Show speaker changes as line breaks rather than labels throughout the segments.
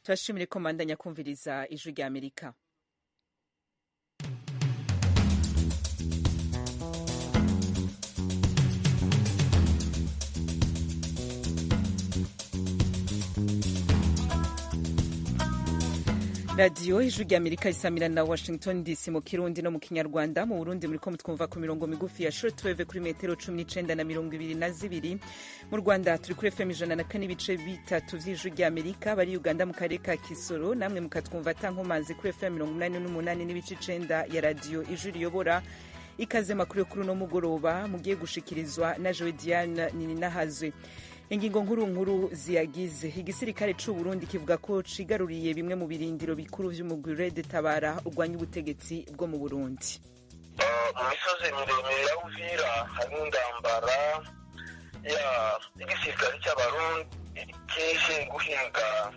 turashimire ko mandanya kumviriza ijwi rya Amerika. radiyo ijwi rya Amerika isamira na Washington DC mu Kirundi no mu Kinyarwanda. Mu Burundi muriko mutwumva ku mirongo migufi ya shortwave kuri metero 19 na 22. Mu Rwanda turi kuri FM 104.3 vy'ijwi rya Amerika. Bari Uganda mu karere ka Kisoro namwe mukatwumva tankomanzi kuri FM 88.9 ya radiyo ijwi riyobora. Ikaze makuru kuri no mugoroba mugiye gushikirizwa na Joe Diane Nininahazwe. Ingingo nkuru ziyagize. Igisirikare c'u Burundi kivuga ko cigaruriye bimwe mu birindiro bikuru vy'umugwi Red Tabara urwanya ubutegetsi bwo mu Burundi.
Mu misozi miremire ya Uvira hari indambara igisirikare c'Abarundi kije guhinga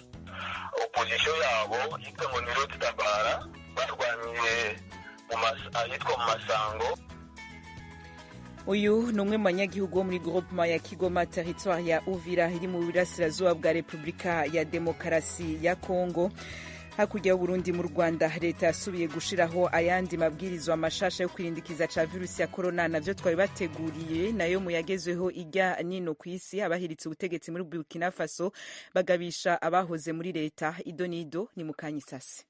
opposition yabo yitwa ngo ni Red Tabara barwaniye ahitwa mu Masango.
Uyu ni umwe mu banyagihugu wo muri groupement ya Kigoma territoire ya Uvira iri mu burasirazuba bwa Repubulika ya Demokarasi ya Kongo. Hakurya y'Uburundi mu Rwanda leta yasubiye gushiraho ayandi mabwirizwa mashasha yo kwirindikiza ca virusi ya corona, navyo twari bateguriye nayo muyagezweho irya nino kw'isi. Abahiritse ubutegetsi muri Burkina Faso bagabisha abahoze muri leta. Idonido ni Mukanyisasi.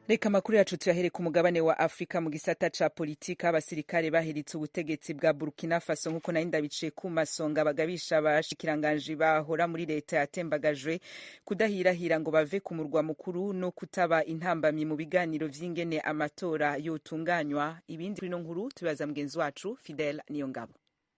Reka makuru yacu tuyahere ku mugabane wa Afrika mu gisata ca politika. Abasirikare bahiritse ubutegetsi bwa Burkina Faso nkuko nari ndabice ku masonga bagabisha abashikiranganji bahora muri leta yatembagajwe kudahirahira ngo bave ku murwa mukuru no kutaba intambamyi mu biganiro vy'ingene amatora yotunganywa. Ibindi kuri no nkuru tubaza mugenzi wacu Fidel Niyongabo.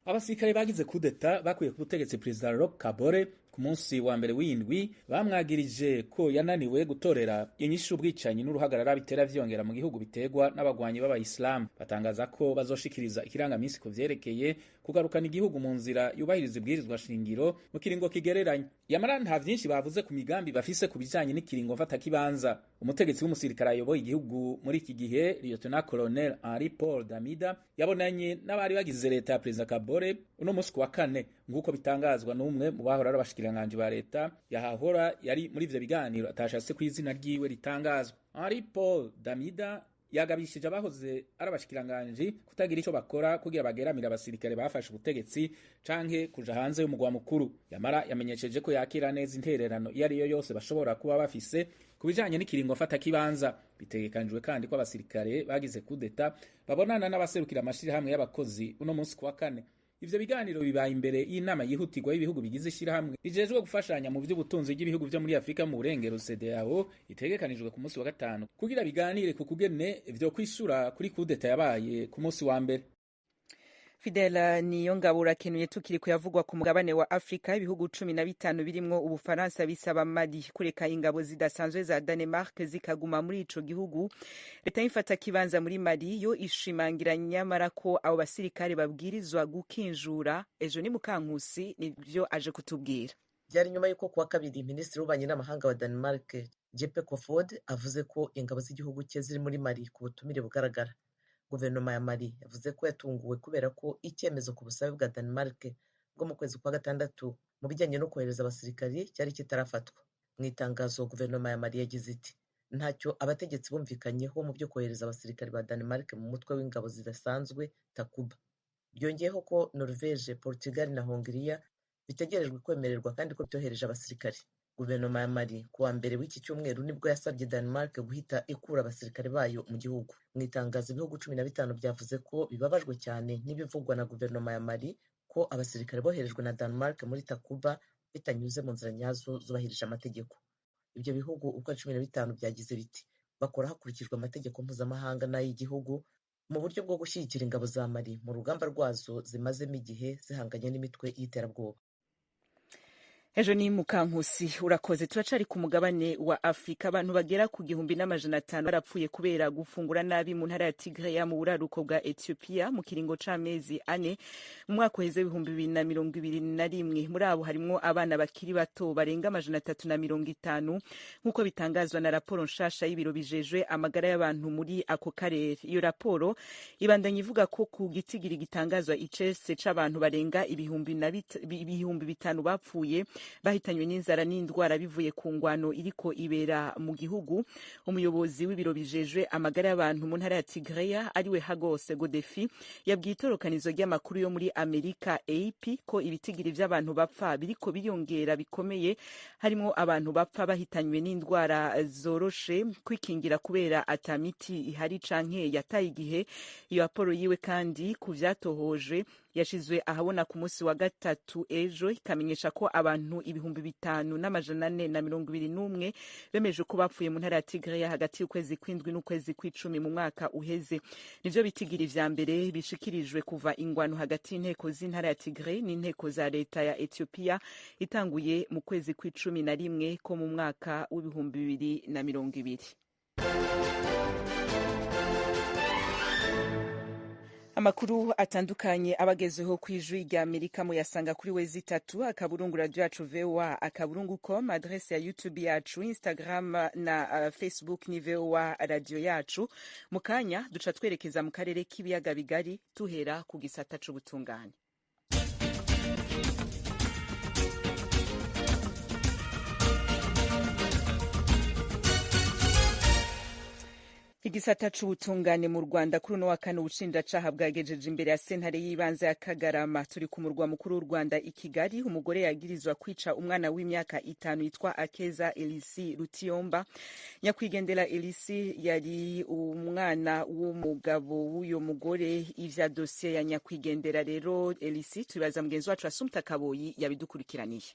Abasirikare bagize kudeta bakuye ku butegetsi President Roch Kabore ku munsi wa mbere w'indwi bamwagirije ko yananiwe gutorera inyishu ubwicanyi n'uruhagarara bitera vyongera mu gihugu biterwa n'abagwanyi b'abayisilamu. Batangaza ko bazoshikiriza ikirangamisi ku vyerekeye kugarukana igihugu mu nzira yubahiriza ibwirizwa shingiro mu kiringo kigereranye. Yamara nta vyinshi bavuze ku migambi bafise ku bijanye n'ikiringo mfatakibanza. Umutegetsi w'umusirikare ayoboye igihugu muri iki gihe Lieutenant Colonel Henri Paul Damida yabonanye n'abari bagize leta ya President Kabore uno musi wa kane, nguko bitangazwa n'umwe mu bahora abashikiranganje ba leta yahahora yari muri ivyo biganiro atashase ku izina ryiwe ritangazwa. Henri Paul Damida yagabishije abahoze ari abashikiranganje kutagira ico bakora kugira bageramira abasirikare bafashe ubutegetsi canke kuja hanze y'umugwa mukuru. Yamara yamenyesheje ko yakira neza intererano iyo ariyo yose bashobora kuba bafise kubijanye n'ikiringo fata kibanza. Bitegekanijwe kandi ko abasirikare bagize kudeta babonana n'abaserukira amashirahamwe y'abakozi uno munsi kuwa kane. Ivyo biganiro bibaye imbere y'inama yihutirwa y'ibihugu bigize ishirahamwe rijejwe gufashanya mu vy'ubutunzi bw'ibihugu vyo muri Afrika mu burengero CEDEAO itegekanijwe ku munsi wa gatanu kugira biganire ku kugene vyo kwishura kuri kudeta yabaye ku munsi wa mbere.
Fidela Niyongabo urakenuye. Tukiri kuyavugwa ku mugabane wa Afrika, ibihugu 15 birimwo Ubufaransa bisaba Mali kureka ingabo zidasanzwe za Danemark zikaguma muri ico gihugu. Leta y'ifata kibanza muri Mali yo ishimangira nyamara ko abo basirikare babwirizwa gukinjura. Ejo ni Mukankusi nivyo aje kutubwira.
Byari nyuma yuko kuwa kabiri Minisitiri w'Ububanyi n'Amahanga wa Denmark Jeppe Kofod avuze ko ingabo z'igihugu cye ziri muri Mali ku butumire bugaragara. Guverinoma ya Mali yavuze ko yatunguwe kubera ko icyemezo ku busabe bwa Denmark bwo mu kwezi kwa gatandatu mu bijyanye no kohereza abasirikari cyari kitarafatwa. Mu itangazo guverinoma ya Mali yagize iti ntacyo abategetsi bumvikanyeho mu byo kohereza abasirikari ba Denmark mu mutwe w'ingabo zidasanzwe Takuba. Byongeyeho ko Norvege, Portugal na Hongiriya bitegerejwe kwemererwa kandi ko byohereje abasirikari. Guverinoma ya Mali kuwa mbere w'iki cyumweru nibwo yasabye Denmark guhita ikura abasirikare bayo mu gihugu. Mu itangazo ibihugu 15 byavuze ko bibabajwe cyane n'ibivugwa na guverinoma ya Mali ko abasirikare boherejwe na Denmark muri Takuba bitanyuze mu nzira nyazo zubahirije amategeko. Ibyo bihugu uko 15 byagize biti bakora hakurikijwe amategeko mpuzamahanga n'ay'igihugu mu buryo bwo gushyigikira ingabo za Mali mu rugamba rwazo zimazemo igihe zihanganye n'imitwe y'iterabwoba.
Ejo ni Mukankusi urakoze. Turacari ku mugabane wa Afrika. Abantu bagera ku 1,500 barapfuye kubera gufungura nabi mu ntara ya Tigray mu buraruko bwa Ethiopia mu kiringo c'amezi 4 mu mwaka uheze 2021. Muri abo harimwo abana bakiri bato barenga 350 nk'uko bitangazwa na raporo nshasha y'ibiro bijejwe amagara y'abantu muri ako karere. Iyo raporo ibandanya ivuga ko ku gitigiri gitangazwa icese c'abantu barenga 5,000 bapfuye bahitanywe n'inzara n'indwara bivuye ku ngwano iriko ibera mu gihugu. Umuyobozi w'ibiro bijejwe amagara y'abantu mu ntara ya Tigray ariwe Hagos Godefi yabwiye itorokanizo ry'amakuru yo muri Amerika AP ko ibitigiri vy'abantu bapfa biriko biyongera bikomeye, harimo abantu bapfa bahitanywe n'indwara zoroshe kwikingira kubera atamiti ihari canke yataye igihe. Iyo raporo yiwe kandi ku vyatohoje yashizwe ahabona ku munsi wa gatatu ejo ikamenyesha ko abantu 5,421 bemeje ko bapfuye mu ntara ya Tigray hagati y'ukwezi kw'indwi n'ukwezi kw'icumi mu mwaka uheze. Nivyo bitigiri vya mbere bishikirijwe kuva ingwano hagati y'inteko z'intara ya Tigray n'inteko za leta ya Ethiopia itanguye mu kwezi kw'icumi na rimwe ko mu mwaka w'2020. Amakuru atandukanye abagezeho kwijwi rya Amerika mu yasanga kuri wezi3 akaburungu radio yacu VOA akaburungu.com, adresse ya YouTube yacu, Instagram na Facebook ni VOA radio yacu. Mukanya duca twerekeza mu karere k'ibiyaga bigari tuhera ku gisata c'ubutungane. Igisata c'ubutungane mu Rwanda kuri uno wa kane ubushinjacaha bwagejeje imbere ya sentare y'ibanze ya Kagarama. Turi ku murwa mukuru w'u Rwanda i Kigali. Umugore yagirizwa kwica umwana w'imyaka 5 yitwa Akeza Elisi Rutiyomba. Nyakwigendera Elisi yari umwana w'umugabo w'uyo mugore. Ivya dossier ya nyakwigendera rero Elisi tubibaza mugenzi wacu Assumpta Kaboyi yabidukurikiraniye.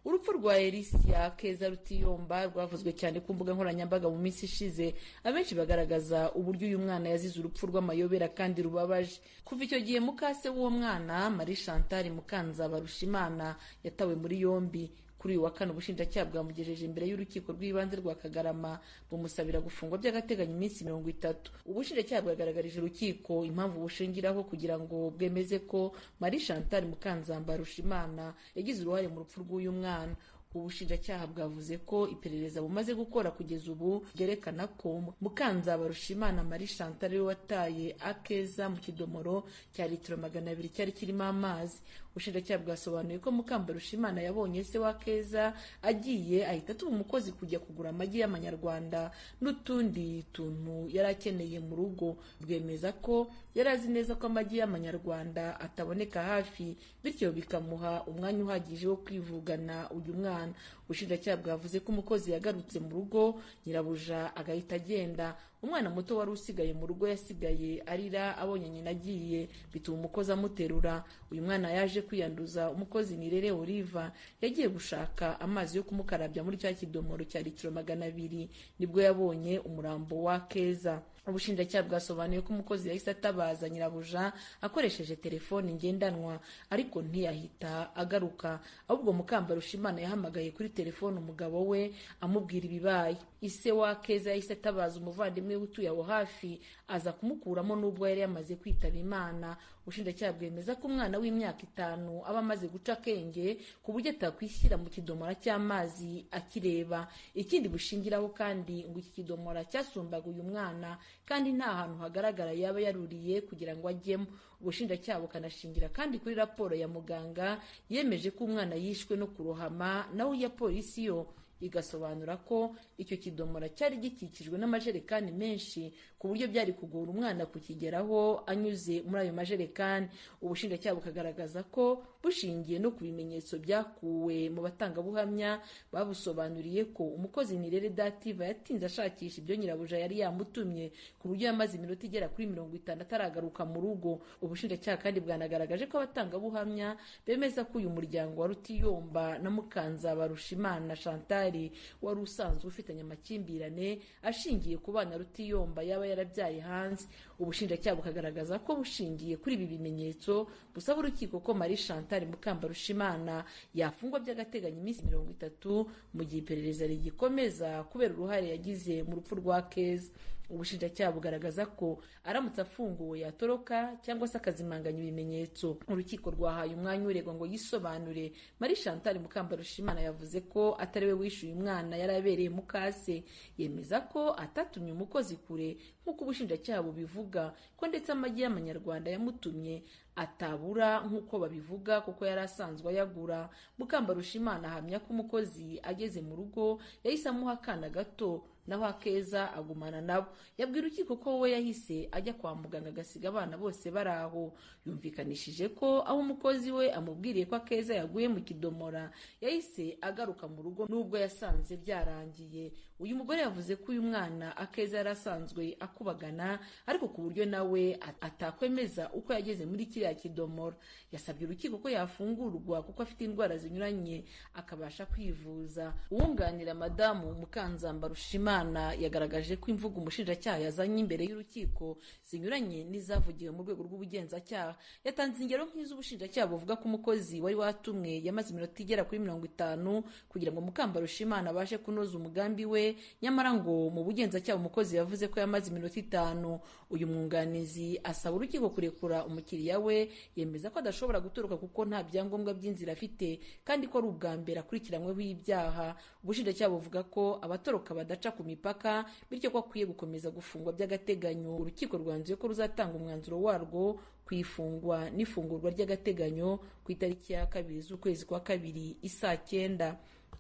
Urupfu rwa Elisia Akeza Rutiyomba rwavuzwe cyane ku mbuga nkoranyambaga mu minsi ishize. Abenshi bagaragaza uburyo uyu mwana yazize urupfu rw'amayobera kandi rubabaje. Kuva icyo gihe mukase w'uwo mwana Marie Chantal Mukanzabarushimana yatawe muri yombi. Kuri uyu wa kane ubushinjacyaha bwamugejeje imbere y'urukiko rw'ibanze rwa Kagarama bumusabira gufungwa by'agateganyo iminsi 30. Ubushinjacyaha bwagaragarije urukiko impamvu bushingiraho kugira ngo bwemeze ko Marie Chantal Mukanzabarushimana yagize uruhare mu rupfu rw'uyu mwana. Ubushinjacyaha bwavuze ko iperereza bumaze gukora kugeza ubu byerekana ko Mukanzabarushimana Marie Chantal we wataye Akeza mu kidomoro cya litiro 200 cyari kirimo amazi. Ubushinjacyaha bwasobanuye ko Mukanzabarushimana yabonye se wa Akeza agiye ahita atuma umukozi kujya kugura amagi y'amanyarwanda n'utundi tuntu yari akeneye mu rugo. Bwemeza ko yari azi neza ko amagi y'amanyarwanda ataboneka hafi, bityo bikamuha umwanya uhagije wo kwivugana uyu mwana. Ubushinjacyaha bwavuze ko umukozi yagarutse mu rugo, nyirabuja agahita agenda. Umwana muto wari usigaye mu rugo yasigaye arira abonye nyina agiye, bituma umukozi amuterura. Uyu mwana yaje kwiyanduza. Umukozi Nirere Oliva yagiye gushaka amazi yo kumukarabya muri cya kidomoro cya litiro 200 nibwo yabonye umurambo wa Akeza. Ubushinjacyaha bwasobanuye ko umukozi yahise atabaza nyirabuja akoresheje telefoni ngendanwa, ariko ntiyahita agaruka. Ahubwo Mukanzabarushimana yahamagaye kuri telefoni umugabo we amubwira ibibaye. Ise wa Akeza yahise atabaza umuvandimwe utuye aho hafi aza kumukuramo n'ubwo yari yamaze kwitaba Imana. Ubushinjacyaha bwemeza ko umwana w'imyaka 5 aba amaze guca akenge ku buryo atakwishyira mu kidomora cy'amazi akireba. Ikindi bushingiraho kandi ngo iki kidomora cyasumbaga uyu mwana kandi nta hantu hagaragara yaba yaruriye kugira ngo ajyemo. Ubushinjacyaha bukanashingira kandi kuri raporo ya muganga yemeje ko umwana yishwe no kurohama, naho ya polisi yo igasobanura ko icyo kidomora cyari gikikijwe n'amajerekani menshi ku buryo byari kugora umwana kukigeraho anyuze muri ayo majerekani. Ubushinjacyaha bukagaragaza ko bushingiye no ku bimenyetso byakuwe mu batangabuhamya babusobanuriye ko umukozi Nirere Dativa yatinze ashakisha ibyo nyirabuja yari yamutumye ku buryo yamaze iminota igera kuri 50 ataragaruka mu rugo. Ubushinjacyaha kandi bwanagaragaje ko abatangabuhamya bemeza ko uyu muryango wa Rutiyomba na Mukanzabarushimana Chantal Chantal wari usanzwe ufitanye amakimbirane ashingiye ku bana Rutiyomba yaba yarabyaye hanze. Ubushinjacyaha bukagaragaza ko bushingiye kuri ibi bimenyetso busaba urukiko ko Marie Chantal Mukambarushimana yafungwa by'agateganyo iminsi 30 mu gihe iperereza rigikomeza kubera uruhare yagize mu rupfu rwa Keza. Ubushinjacyaha bugaragaza ko aramutse afunguwe yatoroka cyangwa se akazimanganya ibimenyetso. Urukiko rwahaye umwanya uregwa ngo yisobanure. Marie Chantal Mukambarushimana yavuze ko atari we wishyuye umwana yari abereye mukase. Yemeza ko atatumye umukozi kure nk'uko ubushinjacyaha bubivuga, ko ndetse amagi y'amanyarwanda yamutumye atabura nk'uko babivuga kuko yari asanzwe ayagura. Mukambarushimana ahamya ko umukozi ageze mu rugo yahise amuha akana gato naho Akeza agumana nabo. Yabwira urukiko ko we yahise ajya kwa muganga agasiga abana bose bari aho. Yumvikanishije ko aho umukozi we amubwiriye ko Akeza yaguye mu kidomora yahise agaruka mu rugo nubwo yasanze byarangiye. Uyu mugore yavuze ko uyu mwana Akeza yari asanzwe akubagana ariko ku buryo nawe atakwemeza uko yageze muri kiriya kidomora. Yasabye urukiko ko yafungurwa kuko afite indwara zinyuranye akabasha kwivuza. Uwunganira Madamu Mukanzambarushimana yagaragaje ko imvugo umushinjacyaha yazanye imbere y'urukiko zinyuranye n'izavugiwe mu rwego rw'ubugenzacyaha. Yatanze ingero nk'iz'ubushinjacyaha buvuga ko umukozi wari watumwe yamaze iminota igera kuri 50 kugira ngo Mukambarushimana abashe kunoza umugambi we, nyamara ngo mu bugenzacyaha umukozi yavuze ko yamaze iminota 5. Uyu mwunganizi asaba urukiko kurekura umukiriya we, yemeza ko adashobora gutoroka kuko nta byangombwa by'inzira afite kandi ko ari ubwa mbere akurikiranyweho ibyaha. Ubushinjacyaha buvuga ko abatoroka badaca ku mipaka bityo ko akwiye gukomeza gufungwa by'agateganyo. Urukiko rwanzuye ko ruzatanga umwanzuro warwo ku ifungwa n'ifungurwa ry'agateganyo ku itariki ya 2 z'ukwezi kwa 2 isaa 9.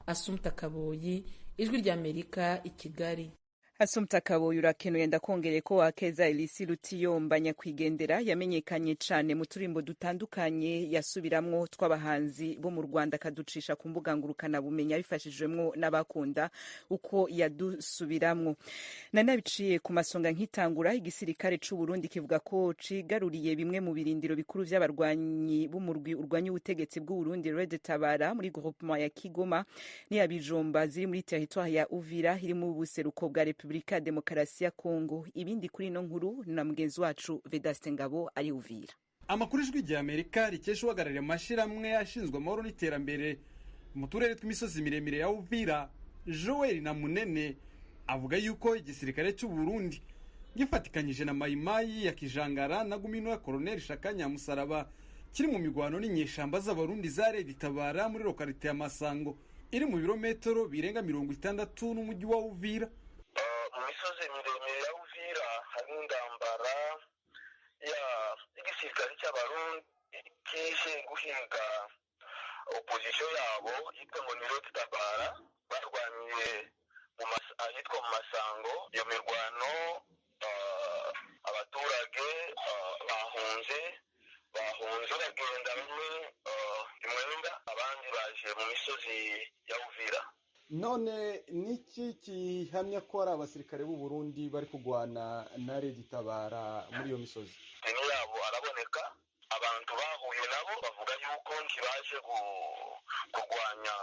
Assumpta Kaboyi, Ijwi ry'Amerika, i Kigali.
Assumpta Kaboyi urakenuye. Ndakongereye ko Akeza Elisi Rutiyomba nyakwigendera yamenyekanye cyane mu turimbo dutandukanye yasubiramwo tw'abahanzi bo mu Rwanda akaducisha ku mbuga ngurukana bumenya bifashijwemwo n'abakunda uko yadusubiramwo. Nanabiciye ku masonga nkitangura, igisirikare c'u Burundi kivuga ko cigaruriye bimwe mu birindiro bikuru vy'abarwanyi b'umurwi urwanya ubutegetsi bw'u Burundi Red Tabara muri groupement ya Kigoma n'iya Bijomba ziri muri territoire ya Uvira iri mu buseruko bwa Repubulika ya Demokarasi ya Kongo. Ibindi kuri ino nkuru na mugenzi wacu Vedaste Ngabo ari Uvira.
Amakuru Ijwi ry'Amerika rikesha uhagarariye amashirahamwe ashinzwe amahoro n'iterambere mu turere tw'imisozi miremire ya Uvira, Joel na Munene, avuga yuko igisirikare cy'u Burundi gifatikanyije na Mayimayi ya Kijangara na Gumino ya Colonel Shakanya Musaraba kiri mu migwano n'inyeshamba z'abarundi za Red Tabara muri lokalite ya Masango iri mu birometero birenga 60 n'umujyi wa Uvira.
Mu misozi miremire ya Uvira hari indambara ya igisirikare cy'abarundi kije guhinga opposition yabo yitwa ngo ni Red Tabara, barwaniye ahitwa mu Masango. Iyo mirwano abaturage bahunze bagenda bamwe imwenda, abandi baje mu misozi ya Uvira.
None niki kihamya ko ari abasirikare b'u Burundi bari kugwana na Red Tabara muri iyo misozi?
Ni yabo araboneka, abantu bahuye nabo bavuga yuko ntibaje kurwanya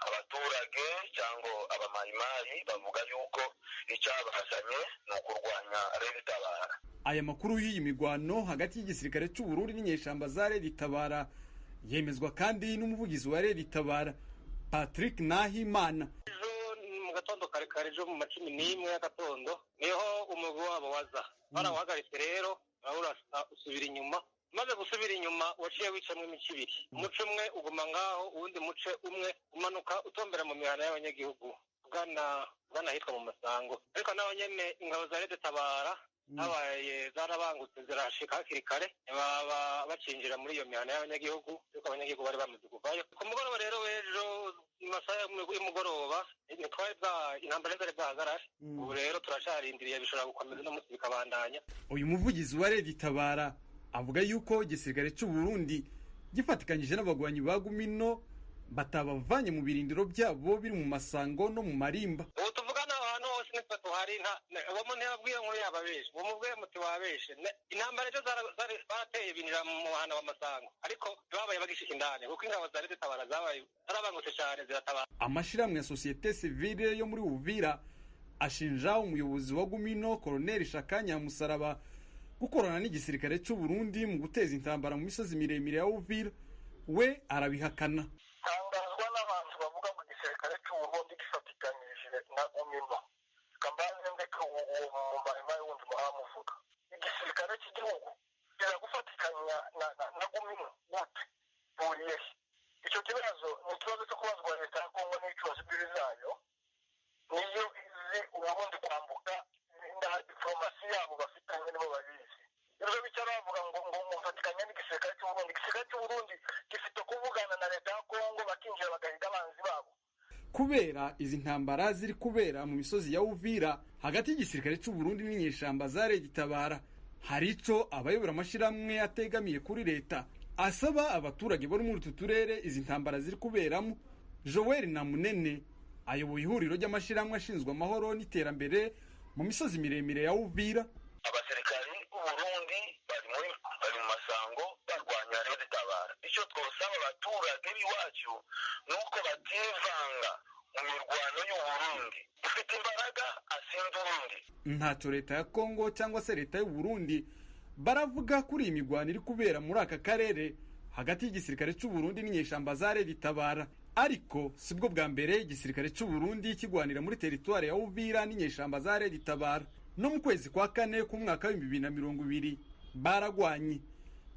abaturage cyangwa abamayimayi, bavuga yuko icyabazanye ni ukurwanya Red Tabara.
Aya makuru y'iyi migwano hagati y'igisirikare cy'u Burundi n'inyeshamba za Red Tabara yemezwa kandi n'umuvugizi wa Red Tabara Patrick Nahimana.
Mu gatondo kare jo mu 11 y'agatondo niho umugwi wabo waza barawuhagaritse. Rero usubira inyuma, maze gusubira inyuma waciye wicamwe imice ibiri. Umuce umwe uguma ngaho, uwundi muce umwe umanuka utombera mu mihana y'abanyagihugu ugana hitwa mu Masango. Ariko naho nyene ingabo za Red Tabara habaye zarabangutse zirashika hakiri kare baba bacinjira muri iyo mihana y'abanyagihugu, ariko abanyagihugu bari bamaze kuvayo. Ku mugoroba rero w'ejo masaha y'umugoroba twari intambara zari zahagarara. Ubu rero turacarindiriye bishobora gukomeza no munsi bikabandanya.
Uyu muvugizi wa Red Tabara avuga yuko igisirikare cy'u Burundi gifatikanyije n'abagwanyi ba Gumino batabavanye mu birindiro byabo biri mu Masango no mu Marimba.
Ubu tuvugana ahantu hose munsi nitwe tuhari uwo muntu yababwiye ngo yababeshe uwo mubwiye muti wabeshe intambara ejo barateye binjira mu muhanda w'amasango ariko babaye bagishika indani kuko ingabo zari zitabara zabaye zarabangutse cyane ziratabara.
Amashirahamwe ya societe civile yo muri Uvira ashinja umuyobozi wa Gumino Colonel Shakanya Musaraba gukorana n'igisirikare cy'u Burundi mu guteza intambara mu misozi miremire ya Uvira. We arabihakana.
Tangazwa n'abantu bavuga mu gisirikare cy'u Burundi gifatikanyije na Gumino kambaze ndeka uwo mbarima y'undi muhamuvuga igisirikare cy'igihugu kiragufatikanya na Gumino gute buriye icyo kibazo ni ikibazo cyo kubazwa leta ya Kongo n'ikibazo zayo niyo izi Uburundi kwambuka na diplomasi yabo bafitanye nibo babizi. Ibyo bicara bavuga ngo mufatikanya n'igisirikare cy'u Burundi. Igisirikare cy'u Burundi gifite kuvugana na leta ya Kongo bakinjira bagahiga abanzi babo.
Kubera izi ntambara ziri kubera mu misozi ya Uvira hagati y'igisirikare cy'u Burundi n'inyeshamba za Gitabara, hari ico abayobora amashirahamwe ategamiye kuri leta asaba abaturage bo muri utu turere izi ntambara ziri kuberamo. Joel Namunene ayoboye ihuriro ry'amashirahamwe ashinzwe amahoro n'iterambere mu misozi miremire ya Uvira.
Abasirikari b'u Burundi bari mu masango barwanya Gitabara. Icyo twosaba abaturage b'iwacu nuko bativanga mu mirwano y'u Burundi. Ufite imbaraga asinda Burundi.
Ntacyo leta ya Kongo cyangwa se leta y'u Burundi baravuga kuri iyi mirwano iri kubera muri aka karere hagati y'igisirikare cy'u Burundi n'inyeshamba za Gitabara. Ariko sibwo bwa mbere igisirikare cy'u Burundi kigwanira muri teritwari ya Uvira n'inyeshamba za Gitabara. No mu kwezi kwa kane ku mwaka wa 2020 baragwanye.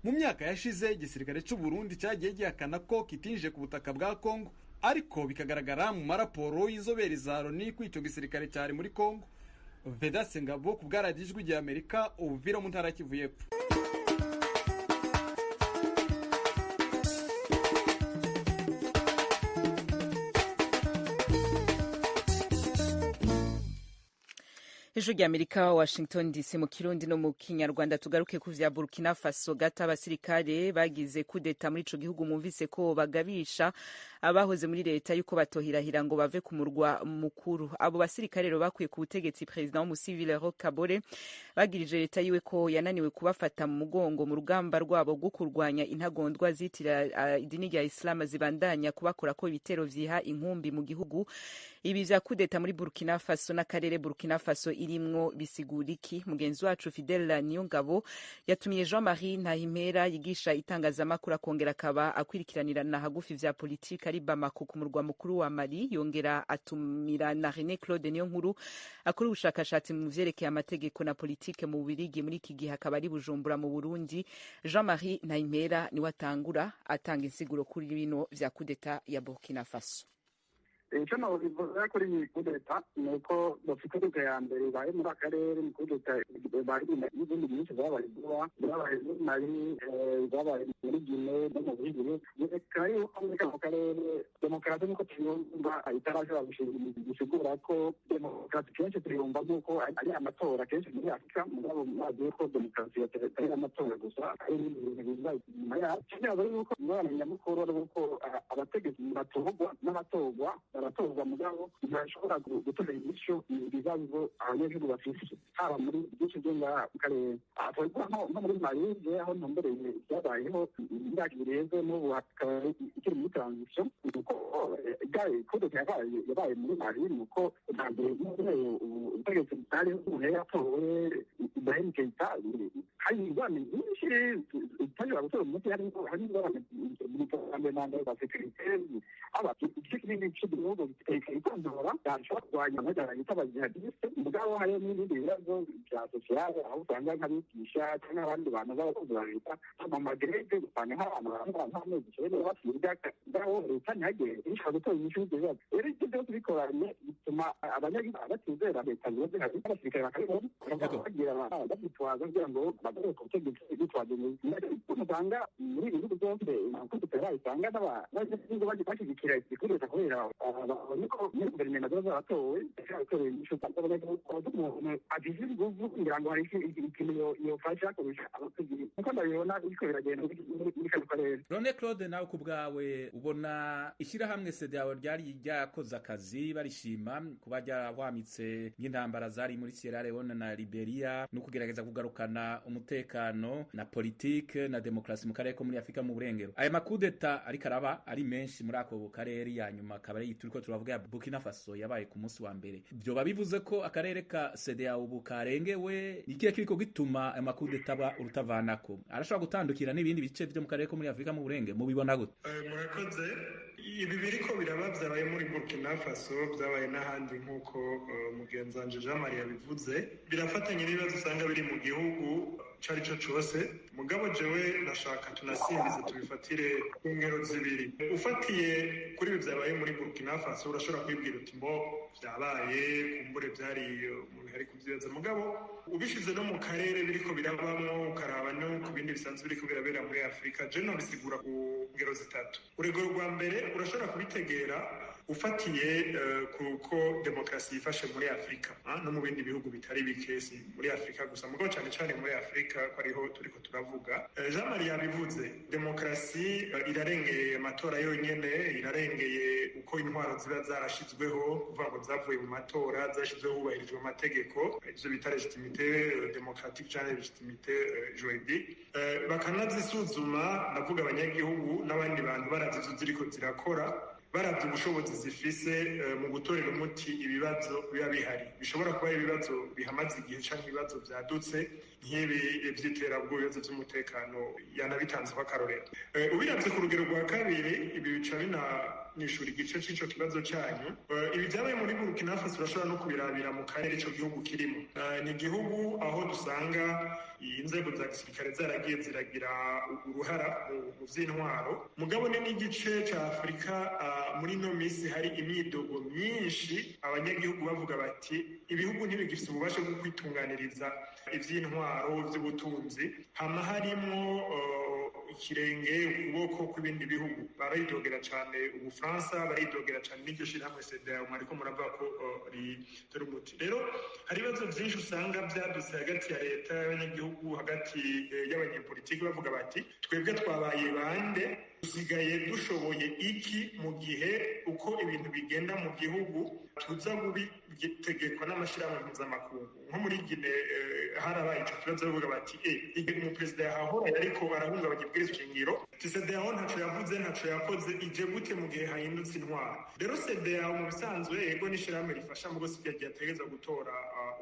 Mu myaka yashize igisirikare cy'u Burundi cyagiye gihakana ko kitinje ku butaka bwa Kongo, ariko bikagaragara mu maraporo y'izobere za Loni ko icyo gisirikare cyari muri Kongo. Vedaste Ngabo ku bwaradijwi rya Amerika, Uvira mu ntara Kivu y'Epfo.
Ijwi rya Amerika, Washington DC, mu Kirundi no mu Kinyarwanda. Tugaruke ku vya Burkina Faso. Gata abasirikare bagize kudeta muri ico gihugu mumvise ko bagabisha abahoze muri leta yuko batohirahira ngo bave ku murwa mukuru. Abo basirikare rero bakuye ku butegetsi president w'umusivile Roch Kabore bagirije leta yiwe ko yananiwe kubafata mu mugongo mu rugamba rwabo rwo kurwanya intagondwa zitira idini rya Islam zibandanya kubakora ko ibitero vyiha inkumbi mu gihugu. Ibi vya kudeta muri Burkina Faso n'akarere Burkina Faso irimwo bisiguriki? Mugenzi wacu Fidel Niyongabo yatumiye Jean-Marie Ntahimpera yigisha itangazamakuru akongera akaba akwirikiranira na hagufi vya politika ari Bamako ku murwa mukuru wa Mali. Yongera atumira na René Claude Niyonkuru akora ubushakashatsi mu vyerekeye amategeko na politike mu Bubiligi muri iki gihe akaba ari Bujumbura mu Burundi. Jean-Marie Ntahimpera niwe atangura atanga insiguro kuri bino vya kudeta ya Burkina Faso.
Icyo navuga kuri iyi kudeta ni uko bafite kudeta ya mbere baye muri akarere, ni kudeta bari n'izindi nyinshi zabaye vuba, zabaye muri Mali, zabaye muri Guinée no mu Burundi. Reka yuko muri kano karere demokarasi nk'uko tuyumva itarashobora gusigura ko demokarasi kenshi tuyumva nk'uko ari amatora kenshi muri Afurika, mugabo mwazi ko demokarasi atari amatora gusa, ari ibintu biza inyuma yayo. Ikibazo ni uko ingorane nyamukuru ari uko abategetsi batorwa n'abatorwa baratorwa mugabo ntibashobora gutora inyishu ibibazo abanyagihugu bafise haba muri byinshi byo ngaha mu karere. Twavuga nko muri Mali aho ntumbereye byabayeho imyaka ireze n'ubu hakaba ikiri muri transition. Nuko kudeta yabaye muri Mali nuko ntabwo ubutegetsi butari buhe yatowe Ibrahim Keita hari ingorane nyinshi utashobora gutora umuti, hari ingorane mu iterambere na sekirite aba igice kinini cy'igihugu ikitondora yashobora kurwanya amajyana yitaba jihadiste. Mugabo hariyo n'ibindi bibazo bya sosiyale aho usanga nk'abigisha cyangwa abandi bantu b'abakozi ba leta mu magerede usanga nk'abantu barangwa nk'amezi icyenda basiga ngaho leta ntihagere ishobora gutora inyishu y'ibyo bibazo. Rero ibyo byose bikoranye bituma abanyagihugu batizera leta ziba zihari, n'abasirikare bakabibona bagira babyitwaza kugira ngo bagaruke ku butegetsi bitwaje neza. Usanga muri ibi bihugu byose kudeta bayitanga n'abanyagihugu bashyigikira igikoresho kubera babonye ko muri guverinoma ziba zaratowe zaratoreye inyishu z'abanyagihugu umuntu agize inguvu kugira ngo hari ikintu yofasha kurusha abategetsi kuko ndabibona biriko biragenda muri kano karere.
Rone Claude, nawe ku bwawe ubona ishyirahamwe CEDEAO ryari ryakoze akazi barishima kuba ryahwamitse nk'intambara zari muri Sierra Leone na Liberia no kugerageza kugarukana umutekano na politike na demokrasi mu karere ko muri Afrika mu burengero. Aya makudeta ariko araba ari menshi muri ako karere, ya nyuma akaba ari turiko turavuga Burkina Faso yabaye ku munsi wa mbere. Byoba bivuze ko akarere ka CEDEAO ubu karengewe, ikihe kiriko gituma aya makudeta aba urutavanako arashobora gutandukira n'ibindi bice vyo mu karere ko muri Afrika mu burengero, mubibona gute?
Murakoze. Ibi biriko biraba vyabaye muri Burkina Faso, vyabaye n'ahandi nk'uko mugenzi wanje Jean Marie yabivuze, birafatanye n'ibibazo usanga biri mu gihugu cari co cose. Mugabo jewe ndashaka tunasimbize tubifatire ku ngero zibiri. Ufatiye kuri ibi vyabaye muri Burkina Faso urashobora kwibwira uti mbo vyabaye kumbure vyari mu bihari kuvyibaza, mugabo ubishize no mu karere biriko birabamwo ukaraba no ku bindi bisanzwe biriko birabera muri Afrika, je no bisigura ku ngero zitatu. Urugero rwa mbere urashobora kubitegera ufatiye kuko demokrasi yifashe muri Afrika no mu bindi bihugu bitari bikesi muri Afrika gusa, mugabo cyane cyane muri Afrika ko ariho turiko turavuga. Jean Marie yabivuze, demokrasi irarengeye amatora yonyene, irarengeye uko intwaro ziba zarashizweho kuva ngo zavuye mu matora zashyizweho hubahirijwe amategeko, ivyo bita legitimité démocratique cyane legitimité juridique, bakanazisuzuma ndavuga abanyagihugu n'abandi bantu baravye ziriko zirakora, baravye ubushobozi zifise mu gutorera umuti ibibazo biba bihari, bishobora kuba ibibazo bihamaze igihe canke ibibazo vyadutse nk'ibi vy'iterabwoba, ibibazo vy'umutekano yanabitanze ko akarorero. Ubiravye ku rugero rwa kabiri, ibi bica binishura igice c'ico kibazo canyu. Ibi vyabaye muri Burkina Faso urashobora no kubirabira mu karere ico gihugu kirimo. Ni igihugu aho dusanga inzego za gisirikare zaragiye ziragira uruhara mu vy'intwaro, mugabo ni n'igice ca Afrika muri no misi hari imyidogo myinshi, abanyagihugu bavuga bati ibihugu ntibigifite ububasha bwo kwitunganiriza ivy'intwaro vy'ubutunzi, hama harimwo ikirenge ukuboko kw'ibindi bihugu. Baridogera cane Ubufaransa, baridogera cane n'iryo shirahamwe CEDEAO mwariko muravuga ko ritera umuti. Rero hari ibibazo vyinshi usanga vyadutse hagati ya leta y'abanyagihugu, hagati y'abanyepolitiki bavuga bati twebwe twabaye bande, dusigaye dushoboye iki mu gihe uko ibintu bigenda mu gihugu tuza gutegekwa n'amashirahamwe mpuzamakungu. Nko muri Guinée harabaye ico kibazo bavuga bati igihe umuperezida yahahora yariko arahungabanya ibwirizwa shingiro, CEDEAO ntaco yavuze ntaco yakoze, ije gute mu gihe hahindutse intwaro. Rero CEDEAO mu bisanzwe yego n'ishirahamwe rifasha mu gose ryategereza gutora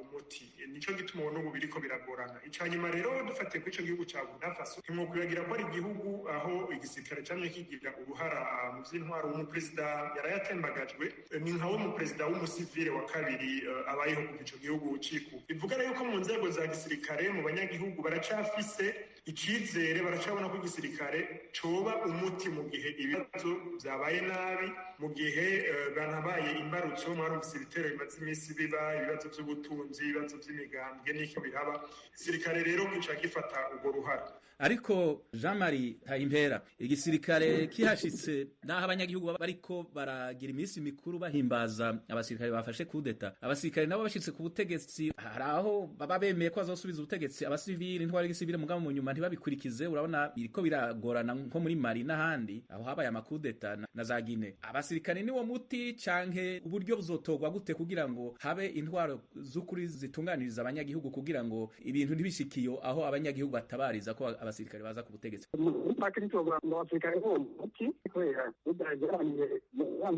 umuti, nico gituma ubu n'ubu biriko biragorana. Icanyuma rero dufatiye kuri ico gihugu ca Burkina Faso, ntimwokwibagira ko ari igihugu aho igisirikare camye kigira uruhara mu vy'intwaro. Umuperezida yarayatembagajwe, ni nkawe umuperezida w'umusivile wa kabiri abayeho kuva ico gihugu ciku. Bivuga rero ko mu nzego za gisirikare mu banyagihugu baracafise icizere, baracabona ko igisirikare coba umuti mu gihe ibibazo vyabaye nabi, mu gihe banabaye imbarutso mwarumvise ibitero bimaze imisi biba, ibibazo vy'ubutunzi, ibibazo vy'imigambwe n'iki biraba, igisirikare rero gica gifata urwo ruhara.
Ariko Jean Marie Hayimpera, igisirikare kihashitse naho abanyagihugu bariko baragira iminsi mikuru bahimbaza abasirikare bafashe kudeta, abasirikare nabo bashitse ku butegetsi, hari aho baba bemeye ko bazosubiza ubutegetsi abasivili, intwari y'igisivili, mugabo mu nyuma ntibabikurikize. Urabona biriko biragorana nko muri Mali n'ahandi aho habaye amakudeta na za Guinée. Abasirikare niwo muti canke uburyo buzotogwa gute kugira ngo habe intwaro z'ukuri zitunganiriza abanyagihugu kugira ngo ibintu ntibishikiyo aho abanyagihugu batabariza ko abasirikare baza ku butegetsi?
Abasirikare bo muti kubera udageranye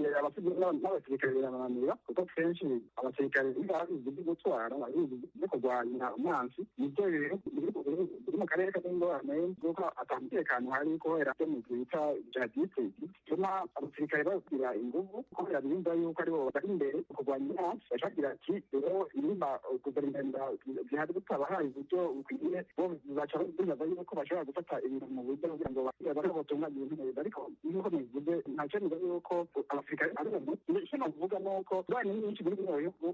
n'abasirikare birabananira, kuko kenshi abasirikare babizi byo gutwara, babizi byo kurwanya umwansi, nibyo biri mu karere k'ingorane kuko atamutekano hari kubera byo mu bita jihadiste, bituma abasirikare bagira inguvu kubera birinda yuko aribo bari imbere kurwanya umwansi. Bashagira ati rero nimba guverinoma zihari gutabahaye uburyo bukwiye, bo baca bibaza yuko bashobora gufata ibintu mu buryo kugira ngo batunganye ibintu neza. Ariko nk'uko bivuze ntacyo niba yuko abasirikare ari umuti. Icyo navuga ni uko bari nyinshi muri bino bihugu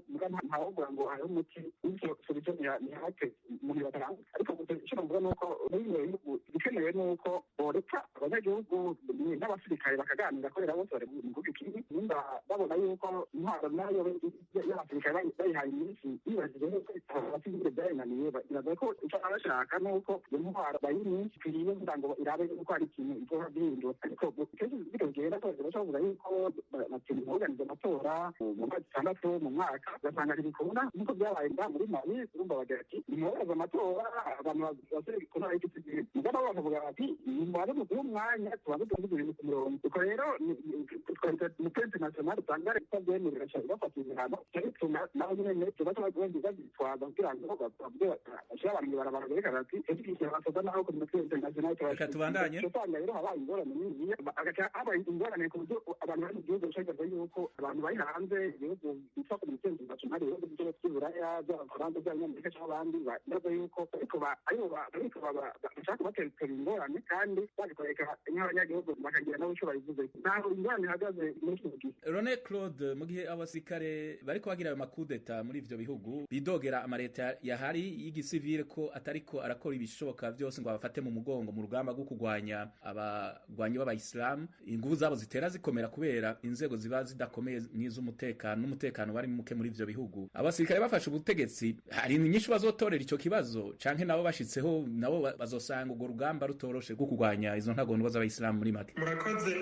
ntawovuga ngo hariho umuti w'icyo solution ni hake umuntu bataranga. Ariko icyo navuga ni uko muri bino bihugu igikenewe ni uko boreka abanyagihugu n'abasirikare bakaganira kubera bose bari mu gihugu kimwe nimba babona yuko intwaro nayo y'abasirikare bayihaye iminsi yibajije yuko abasivile byayinaniye biraza ko icyo baba bashaka ni uko iyo ntwaro bayiha iminsi ikwiriye kugira ngo irabe yuko hari ikintu izoba bihindura ariko kenshi bitogera ko bavuga yuko bakeneye kuganiza amatora mu mwaka itandatu mu mwaka ugasanga ntibikunda nk'uko byabaye muri mali urumva bagira ati nimwohereze amatora abantu basore kubona igihe mugabo bakavuga bati nimware muduhe umwanya tubanze tuvuge ibintu ku murongo ubwo rero umupenzi national usanga leta byemerera cyane bafata ibihano bituma nabo nyine tuba bazitwaza kugira ngo bashyire abantu ibarabara berekana ati ebyiri basoza naho ku mupenzi national
reka tubandanye
usanga rero habaye ingorane nini agaca habaye ingorane ku buryo abantu bari mu gihugu bashaka yuko abantu bari hanze igihugu bitwa ku mupenzi national ibihugu by'uburaya by'abafaransa by'abanyamerika cyangwa abandi baza yuko ariko bashaka kubatera ingorane kandi babikoreka nk'abanyagihugu bakagira nabo icyo babivuze ntaho ingorane ihagaze muri kino gihe.
Rone Claude, mu gihe abasirikare bariko bagira ayo makudeta muri ivyo bihugu bidogera amaleta yahari y'igisivile ko atariko arakora ibishoboka vyose ngo abafate mu mugongo mu rugamba rwo kugwanya abagwanyi b'abayisilamu, inguvu zabo zitera zikomera kubera inzego ziba zidakomeye n'iz'umutekano n'umutekano bari muke muri ivyo bihugu. Abasirikare bafashe ubutegetsi hari inyishu bazotorera ico kibazo canke nabo bashitseho nabo bazosanga urwo rugamba rutoroshe rwo kugwanya izo ntagondwa z'abayisilamu muri make.
Murakoze.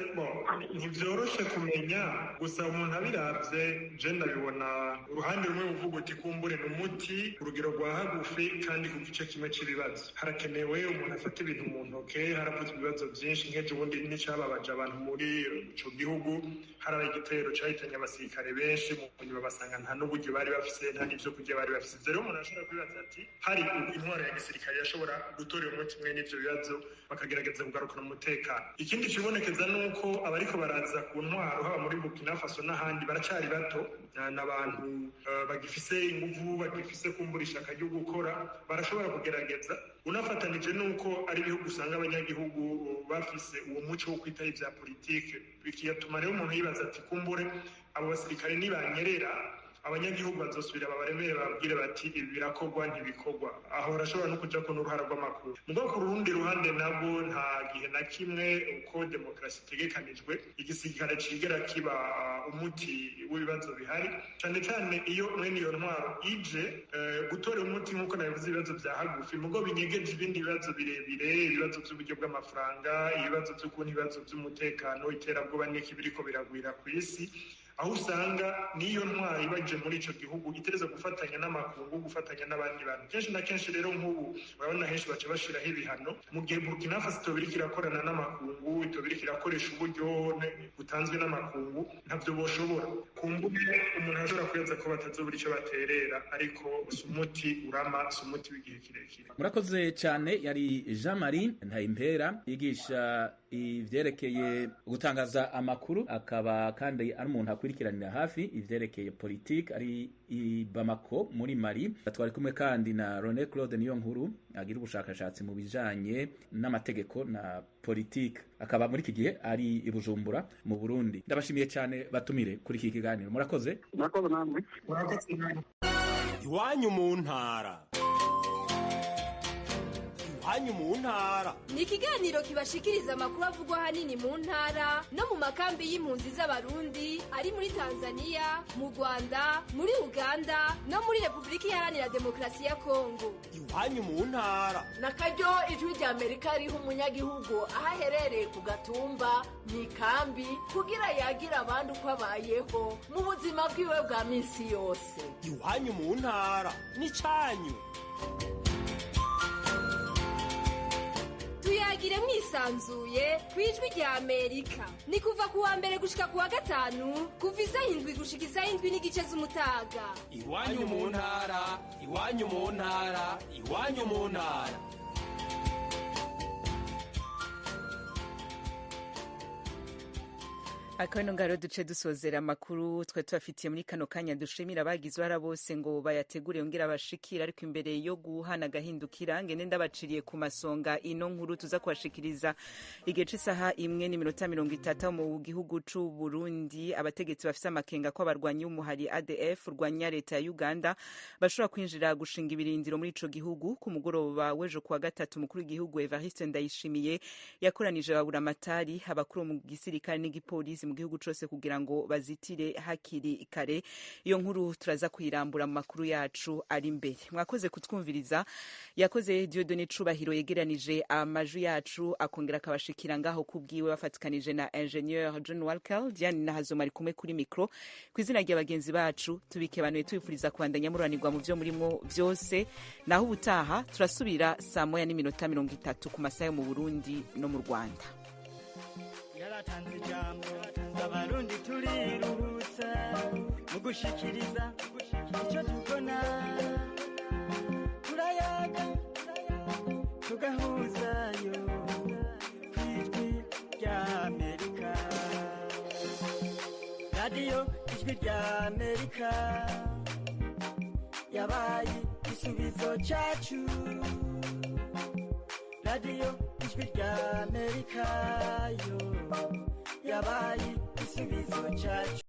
Ntivyoroshe kumenya gusa umuntu abiravye je ndabibona uruhande rumwe uvuga uti kumbure n'umuti urugero rwa hagufi kandi ku gice kimwe c'ibibazo harakenewe umuntu afata ibintu mu ntoke haravuzwe ibibazo vyinshi nk'ejo bundi n'icababaje abantu muri ico gihugu harabaye igitero cahitanye abasirikare benshi mu nyuma basanga nta n'uburyo bari bafise nta n'ivyo kurya bari bafise rero umuntu ashobora kwibaza ati hari intwaro ya gisirikare yashobora gutorera umuti umwe n'ivyo bibazo bakagerageza kugarukana umutekano. Ikindi kibonekeza ni uko abariko baraza ku ntwaro haba muri Burkina Faso n'ahandi baracari bato n'abantu bagifise inguvu bagifise kumbura ishaka ryo gukora barashobora kugerageza unafatanije n'uko ari ibihugu usanga abanyagihugu bafise uwo muco wo kwitaho ivya politike bikiyatuma rero umuntu yibaza ati kumbure abo basirikare nibanyerera abanyagihugu bazosubira babaremere babwire bati ibi birakorwa ntibikorwa aho barashobora no kuja ko n'uruhara rw'amakuru mugabo ku rundi ruhande nabwo nta gihe na kimwe uko demokarasi itegekanijwe igisirikare cigera kiba umuti w'ibibazo bihari cane cane iyo mwene iyo ntwaro ije gutora umuti nk'uko nabivuze ibibazo vya hagufi mugabo binyegeje ibindi bibazo birebire ibibazo vy'uburyo bw'amafaranga ibibazo vy'ukuntu ibibazo vy'umutekano iterabwoba n'iki biriko biragwira kw'isi aho usanga niyo ntwari baje muri ico gihugu itereza gufatanya n'amakungu gufatanya n'abandi bantu kenshi na kenshi rero nk'ubu urabona henshi baca bashiraho ibihano mu gihe Burkina Faso itobiriko irakorana n'amakungu itobiriko irakoresha uburyo butanzwe n'amakungu ntavyo boshobora kumbuye umuntu ashobora kwibaza ko batazobura ico baterera ariko umuti urama umuti w'igihe kirekire.
Murakoze cyane. Yari Jean Marie Ntayimpera yigisha ivyerekeye gutangaza amakuru akaba kandi ari umuntu akurikiranira hafi ivyerekeye politike ari i Bamako muri Mali. Twari kumwe kandi na Rone Claude Niyonkuru agira ubushakashatsi mu bijanye n'amategeko na politike akaba muri iki gihe ari i Bujumbura mu Burundi. Ndabashimiye cyane batumire kuri iki kiganiro. Murakoze.
Murakoze namwe.
Murakoze namwe.
Iwanyu mu ntara. Iwanyu mu ntara
ni ikiganiro kibashikiriza amakuru avugwa hanini mu ntara no mu makambi y'impunzi z'abarundi ari muri Tanzania, mu Rwanda, muri Uganda no muri Repubulika Iharanira Demokarasi ya Kongo.
Iwanyu mu ntara
nakaryo ijwi rya Amerika riha umunyagihugu aho aherereye ku gatumba mu ikambi kugira yagira abandi uko abayeho mu buzima bwiwe bwa minsi yose.
Iwanyu mu ntara n'icanyu.
Tuyagire mwisanzuye kwijwi rya Amerika ni kuva ku wa mbere gushika ku wa gatanu kuva isaha 7 gushika isaha 7:30 z'umutaga.
Iwanyu mu ntara, iwanyu mu ntara, iwanyu mu ntara.
akabino ngaro duce dusozera amakuru twe tubafitiye muri kano kanya. Dushimira abagize uruhara bose ngo bayategure yongera bashikira, ariko imbere yo guhana agahindukira ngende ndabaciriye ku masonga ino nkuru tuza kubashikiriza igihe c'isaha 1:30 mu gihugu c'u Burundi. Abategetsi bafise amakenga ko abarwanyi b'umuhari ADF urwanya leta ya Uganda bashobora kwinjira gushinga ibirindiro muri ico gihugu. Ku mugoroba w'ejo kuwa gatatu umukuru w'igihugu Evariste Ndayishimiye yakoranije baburamatari, abakuru mu gisirikare n'igipolisi mu gihugu cose kugira ngo bazitire hakiri kare. Iyo nkuru turaza kuyirambura mu makuru yacu ari imbere. Mwakoze kutwumviriza. Yakoze Dieudonné Cubahiro yegeranije amajwi yacu akongera akabashikira ngaho kubwiwe bafatikanije na ingénieur John Walker. Diane Nahazoma ari kumwe kuri mikro. Kwizina rya bagenzi bacu tubikebanuye tubifuriza kubandanya muranirwa mu vyo murimo vyose. Naho ubutaha turasubira saa 1:30 ku masaha yo mu Burundi no mu Rwanda.
Yaratanze ijambo abarundi turiruhutsa mu gushikiriza icyo tubona, turayaga tugahuzayo kw'ijwi rya Amerika. Radiyo ijwi rya Amerika yabaye igisubizo cyacu. Radiyo ijwi rya Amerika yo yabaye igisubizo cyacu.